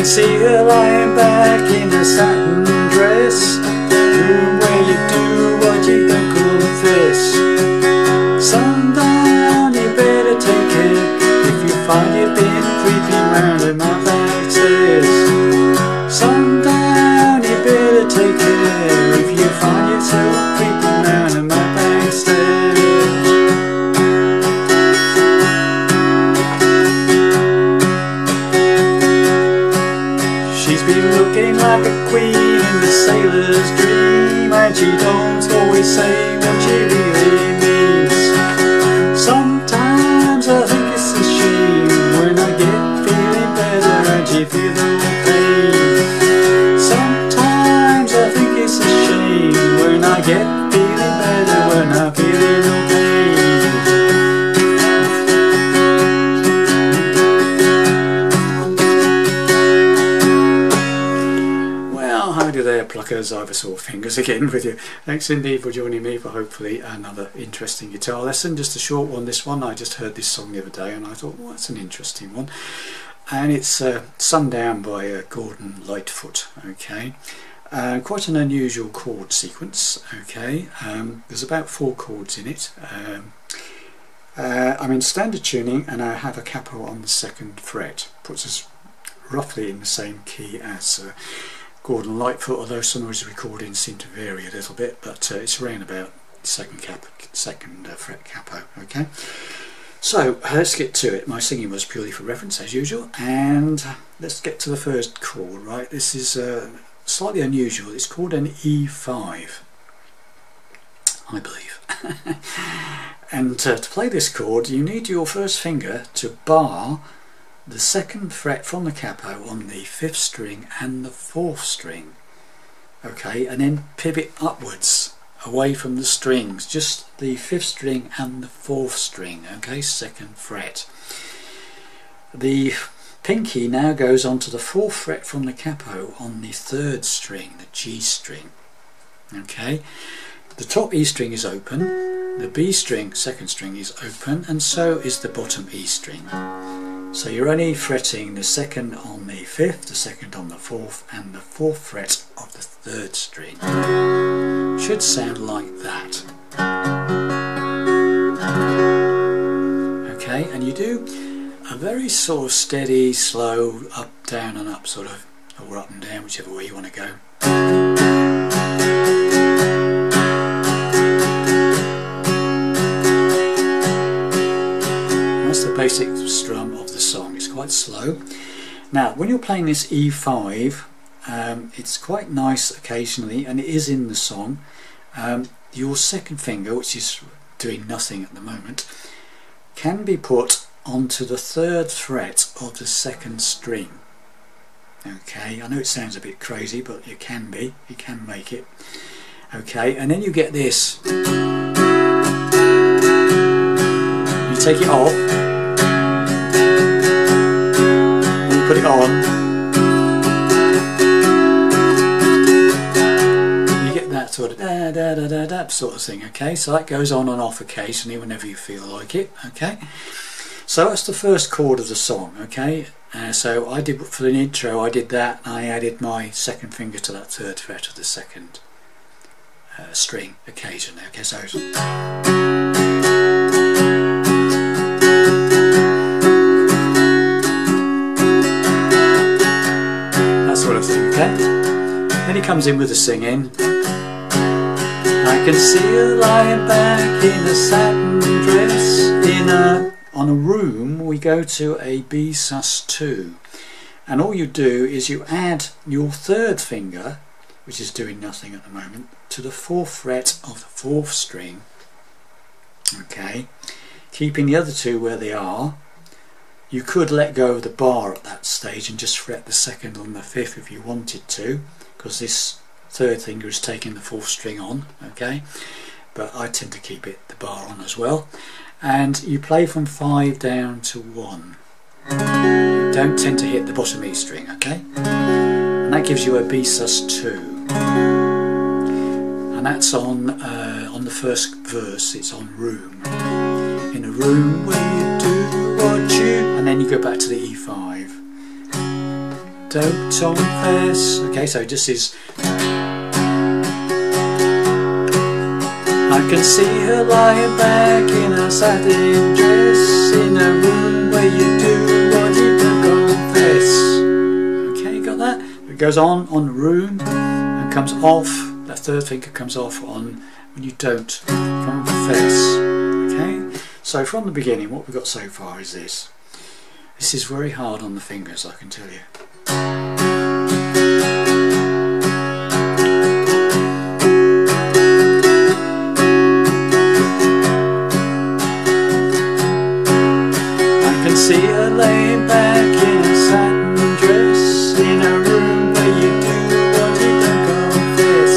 can see her lying back in a satin dress, room where you do what you don't confess. Sundown, you better take care if you find you've been creeping round in my back stairs. Sundown, you better take care if you find yourself creeping round in my back stairs. She's been looking like a queen in the sailor's dream, and she don't always say what she really means. Sometimes I think it's a shame when I get feeling better and she feels no pain. Sometimes I think it's a shame when I get feeling better when I'm feeling no pain. There, pluckers, I've sore fingers again with you. Thanks indeed for joining me for hopefully another interesting guitar lesson. Just a short one, this one. I just heard this song the other day and I thought, well, that's an interesting one. And it's Sundown by Gordon Lightfoot. Okay, quite an unusual chord sequence. Okay, there's about 4 chords in it. I'm in standard tuning and I have a capo on the 2nd fret. Puts us roughly in the same key as Gordon Lightfoot, although some of his recordings seem to vary a little bit, but it's around about 2nd fret capo. Okay, so let's get to it. My singing was purely for reference as usual, and let's get to the first chord. Right, this is slightly unusual. It's called an E5, I believe. And to play this chord, you need your first finger to bar the 2nd fret from the capo on the 5th string and the 4th string. Okay, and then pivot upwards away from the strings, just the 5th string and the 4th string. Okay, 2nd fret. The pinky now goes onto the 4th fret from the capo on the 3rd string, the G string. Okay, the top E string is open, the B string, 2nd string, is open, and so is the bottom E string. So you're only fretting the 2nd on the 5th, the 2nd on the 4th, and the 4th fret of the 3rd string. Should sound like that. Okay, and you do a very sort of steady, slow, up, down and up sort of, or up and down, whichever way you want to go. That's the basic strum of the song. It's quite slow. Now when you're playing this E5, it's quite nice occasionally, and it is in the song, your 2nd finger, which is doing nothing at the moment, can be put onto the 3rd fret of the 2nd string. Okay, I know it sounds a bit crazy, but you can make it. Okay, and then you get this. You take it off, put it on, you get that sort of da da da da da sort of thing. Okay, so that goes on and off occasionally whenever you feel like it. Okay, so that's the first chord of the song. Okay, so I did, for the intro I did that, and I added my 2nd finger to that 3rd fret of the 2nd string occasionally. Okay, so sort of thing. Okay, then he comes in with the singing. I can see her lying back in a satin dress. On a room we go to a B sus2, and all you do is you add your 3rd finger, which is doing nothing at the moment, to the 4th fret of the 4th string. Okay, keeping the other 2 where they are. You could let go of the bar at that stage and just fret the 2nd on the 5th if you wanted to, because this 3rd finger is taking the 4th string on. Okay, but I tend to keep the bar on as well. And you play from 5 down to 1. You don't tend to hit the bottom E string. Okay, and that gives you a B sus2, and that's on the first verse. It's on room. In a room where you do what you, and then you go back to the E5. don't confess. Okay, so just is. I can see her lying back in a satin dress in a room where you do what you don't confess. Okay, got that? It goes on the room and comes off. That third finger comes off on when you don't confess. Okay, so from the beginning, what we've got so far is this. This is very hard on the fingers, I can tell you. See her laying back in a satin dress in a room where you do what you don't confess.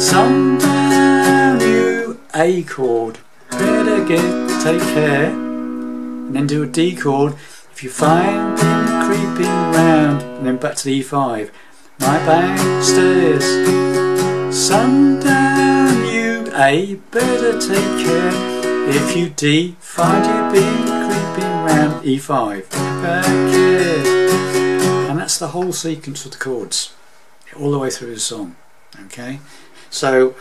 Sundown, you A chord, better take care, and then do a D chord if you find them creeping round, and then back to the E5. My back stairs. Sundown, you A, better take care if you D, find you been creeping round E5. Back here. And that's the whole sequence of the chords, all the way through the song. Okay, so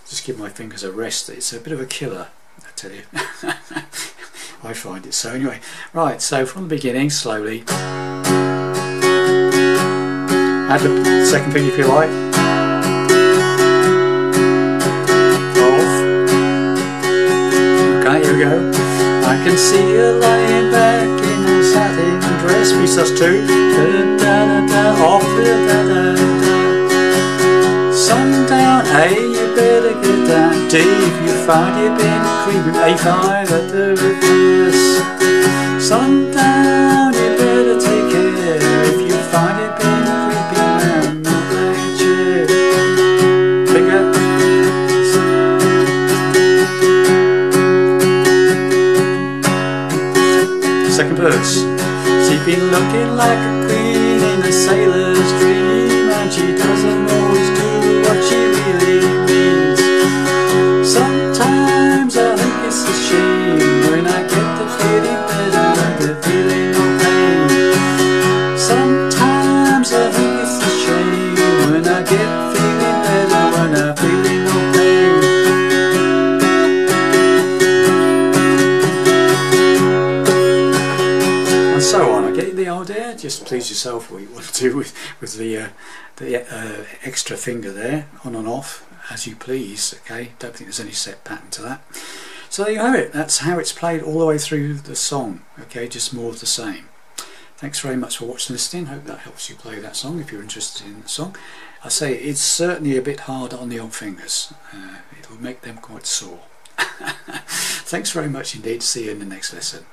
just give my fingers a rest. It's a bit of a killer, I tell you. I find it so. Anyway, right, so from the beginning, slowly. Add the second finger if you like. Here we go. I can see her lying back in a satin dress. We sus 2. Da, da, da, da, off. Da, da, da, da. Sundown, A, you better get down. D, if you find you've been creeping. A5 at the reverse. Sundown, you better take care if you find you've been creeping round my chair. Finger. Second verse. She's been looking like a queen in a sailor's dream, and she doesn't always do what she really means. Sometimes I think it's a shame when I get the feeling better and the feeling no pain. Sometimes I think it's a shame when I get feeling better when I'm feeling no pain. So on, I get the idea. Just please yourself what you want to do with the extra finger there, on and off, as you please. Okay, don't think there's any set pattern to that. So there you have it. That's how it's played all the way through the song. Okay, just more of the same. Thanks very much for watching and listening. Hope that helps you play that song if you're interested in the song. I say it's certainly a bit harder on the old fingers. It'll make them quite sore. Thanks very much indeed. See you in the next lesson.